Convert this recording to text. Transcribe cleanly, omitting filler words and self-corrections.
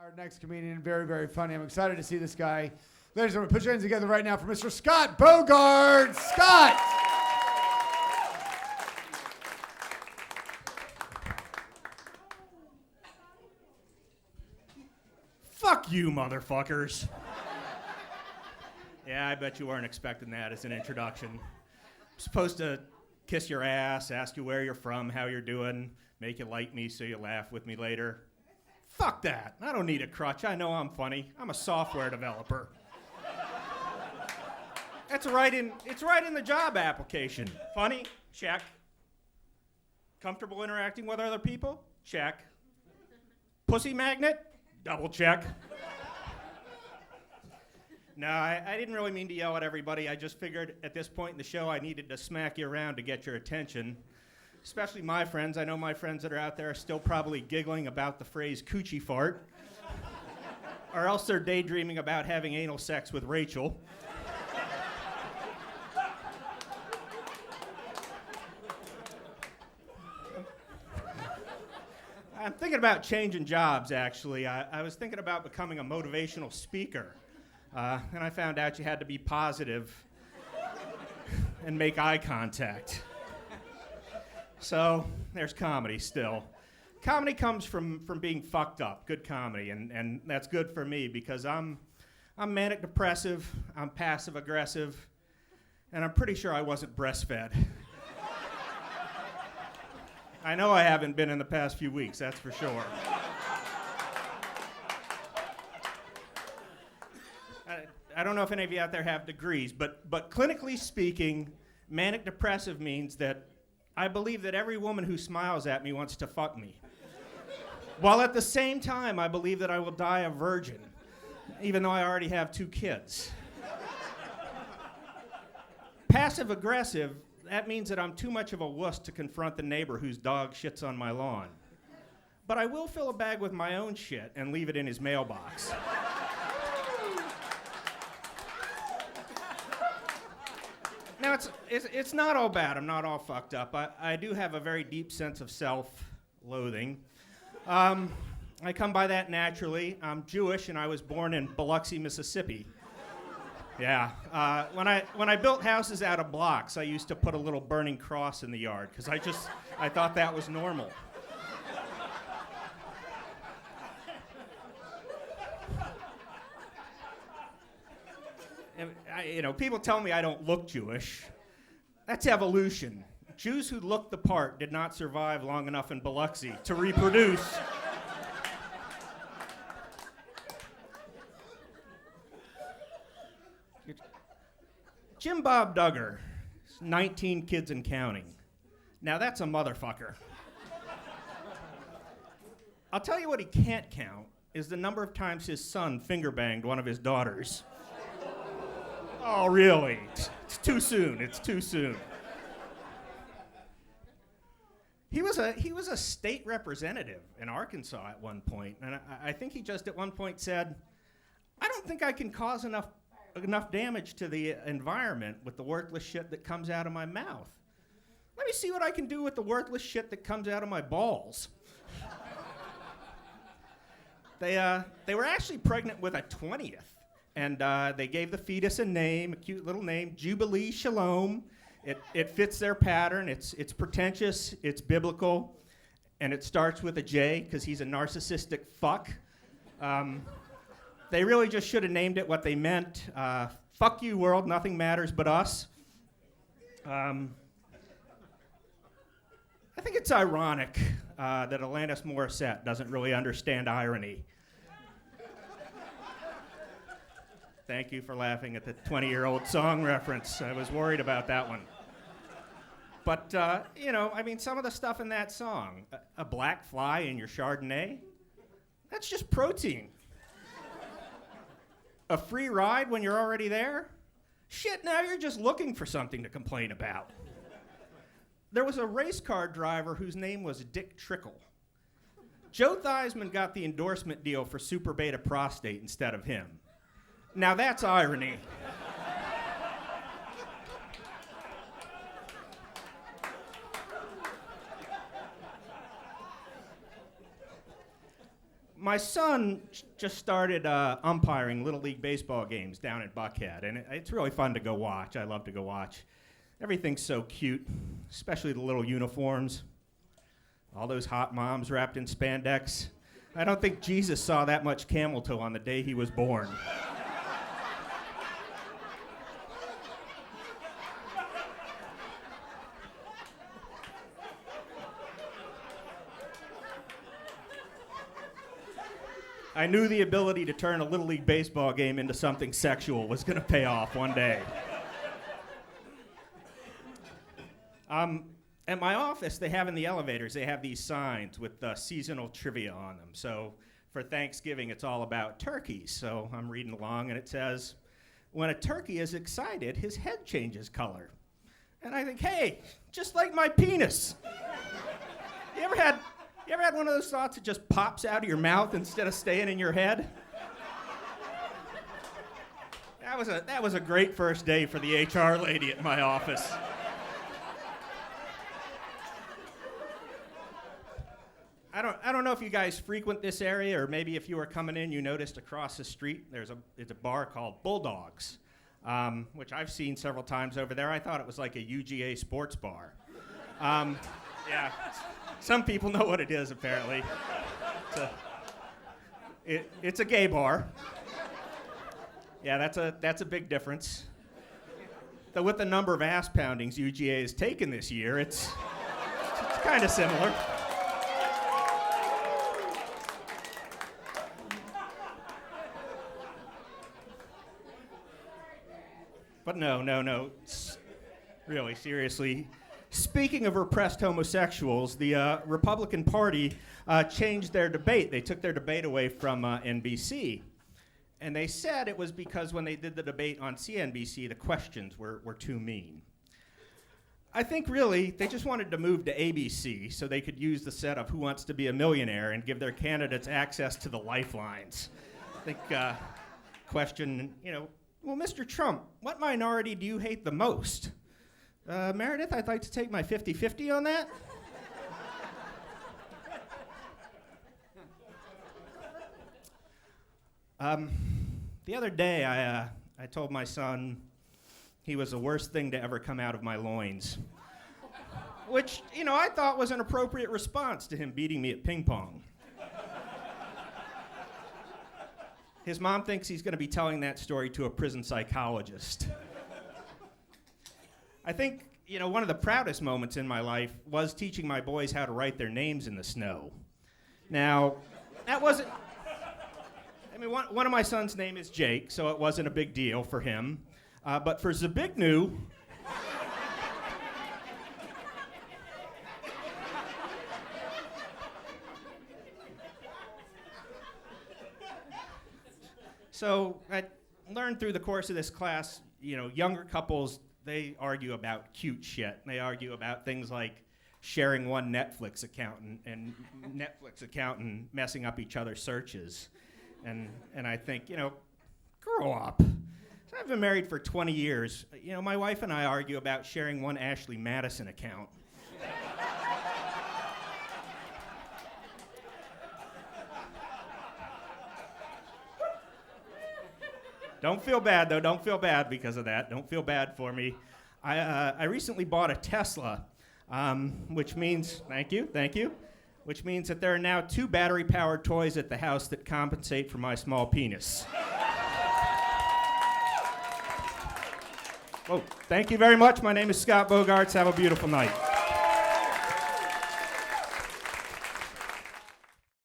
Our next comedian, very, very funny. I'm excited to see this guy. Ladies and gentlemen, put your hands together right now for Mr. Scott Bogartz. Scott! Fuck you, motherfuckers. Yeah, I bet you weren't expecting that as an introduction. I'm supposed to kiss your ass, ask you where you're from, how you're doing, make you like me so you laugh with me later. Fuck that. I don't need a crutch. I know I'm funny. I'm a software developer. It's right in the job application. Funny? Check. Comfortable interacting with other people? Check. Pussy magnet? Double check. No, I didn't really mean to yell at everybody. I just figured at this point in the show I needed to smack you around to get your attention. Especially my friends. I know my friends that are out there are still probably giggling about the phrase coochie fart. Or else they're daydreaming about having anal sex with Rachel. I'm thinking about changing jobs, actually. I was thinking about becoming a motivational speaker. And I found out you had to be positive and make eye contact. So there's comedy still. Comedy comes from being fucked up, good comedy, and that's good for me because I'm manic depressive, I'm passive aggressive, and I'm pretty sure I wasn't breastfed. I know I haven't been in the past few weeks, that's for sure. I don't know if any of you out there have degrees, but clinically speaking, manic depressive means that I believe that every woman who smiles at me wants to fuck me. While at the same time, I believe that I will die a virgin, even though I already have 2 kids. Passive aggressive, that means that I'm too much of a wuss to confront the neighbor whose dog shits on my lawn. But I will fill a bag with my own shit and leave it in his mailbox. Now, it's not all bad. I'm not all fucked up. I do have a very deep sense of self-loathing. I come by that naturally. I'm Jewish, and I was born in Biloxi, Mississippi. Yeah. When I built houses out of blocks, I used to put a little burning cross in the yard, because I thought that was normal. People tell me I don't look Jewish. That's evolution. Jews who looked the part did not survive long enough in Biloxi to reproduce. Jim Bob Duggar, 19 kids and counting. Now that's a motherfucker. I'll tell you what he can't count is the number of times his son finger-banged one of his daughters. Oh, really? It's too soon. It's too soon. He was a state representative in Arkansas at one point, and I think he just at one point said, "I don't think I can cause enough damage to the environment with the worthless shit that comes out of my mouth. Let me see what I can do with the worthless shit that comes out of my balls." They were actually pregnant with a 20th. And they gave the fetus a name, a cute little name, Jubilee Shalom. It fits their pattern. It's pretentious, it's biblical, and it starts with a J because he's a narcissistic fuck. They really just should have named it what they meant. Fuck you, world, nothing matters but us. I think it's ironic that Alanis Morissette doesn't really understand irony. Thank you for laughing at the 20-year-old song reference. I was worried about that one. But, some of the stuff in that song, a black fly in your Chardonnay, that's just protein. A free ride when you're already there? Shit, now you're just looking for something to complain about. There was a race car driver whose name was Dick Trickle. Joe Theismann got the endorsement deal for Super Beta Prostate instead of him. Now that's irony. my son just started umpiring Little League baseball games down in Buckhead, and it's really fun to go watch. I love to go watch. Everything's so cute, especially the little uniforms. All those hot moms wrapped in spandex. I don't think Jesus saw that much camel toe on the day he was born. I knew the ability to turn a Little League baseball game into something sexual was going to pay off one day. At my office, they have in the elevators, they have these signs with seasonal trivia on them. So for Thanksgiving, it's all about turkeys. So I'm reading along, and it says, when a turkey is excited, his head changes color. And I think, hey, just like my penis. You ever had one of those thoughts that just pops out of your mouth instead of staying in your head? That was a great first day for the HR lady at my office. I don't know if you guys frequent this area, or maybe if you were coming in, you noticed across the street it's a bar called Bulldogs, which I've seen several times over there. I thought it was like a UGA sports bar. Yeah, some people know what it is, apparently. It's a gay bar. Yeah, that's a big difference. Though with the number of ass poundings UGA has taken this year, it's kind of similar. But no. Really, seriously. Speaking of repressed homosexuals, the Republican Party changed their debate. They took their debate away from NBC. And they said it was because when they did the debate on CNBC, the questions were too mean. I think really they just wanted to move to ABC so they could use the set of Who Wants to Be a Millionaire and give their candidates access to the lifelines. I think question, well, Mr. Trump, what minority do you hate the most? Meredith, I'd like to take my 50-50 on that. The other day, I told my son he was the worst thing to ever come out of my loins, which, I thought was an appropriate response to him beating me at ping pong. His mom thinks he's going to be telling that story to a prison psychologist. I think, one of the proudest moments in my life was teaching my boys how to write their names in the snow. Now, that wasn't... one of my sons' name is Jake, so it wasn't a big deal for him. But for Zabignu... So I learned through the course of this class, younger couples, they argue about cute shit. They argue about things like sharing one Netflix account and messing up each other's searches. And I think, grow up. So I've been married for 20 years. My wife and I argue about sharing one Ashley Madison account. Don't feel bad, though. Don't feel bad because of that. Don't feel bad for me. I recently bought a Tesla, which means, thank you, which means that there are now 2 battery-powered toys at the house that compensate for my small penis. Well, thank you very much. My name is Scott Bogartz. Have a beautiful night.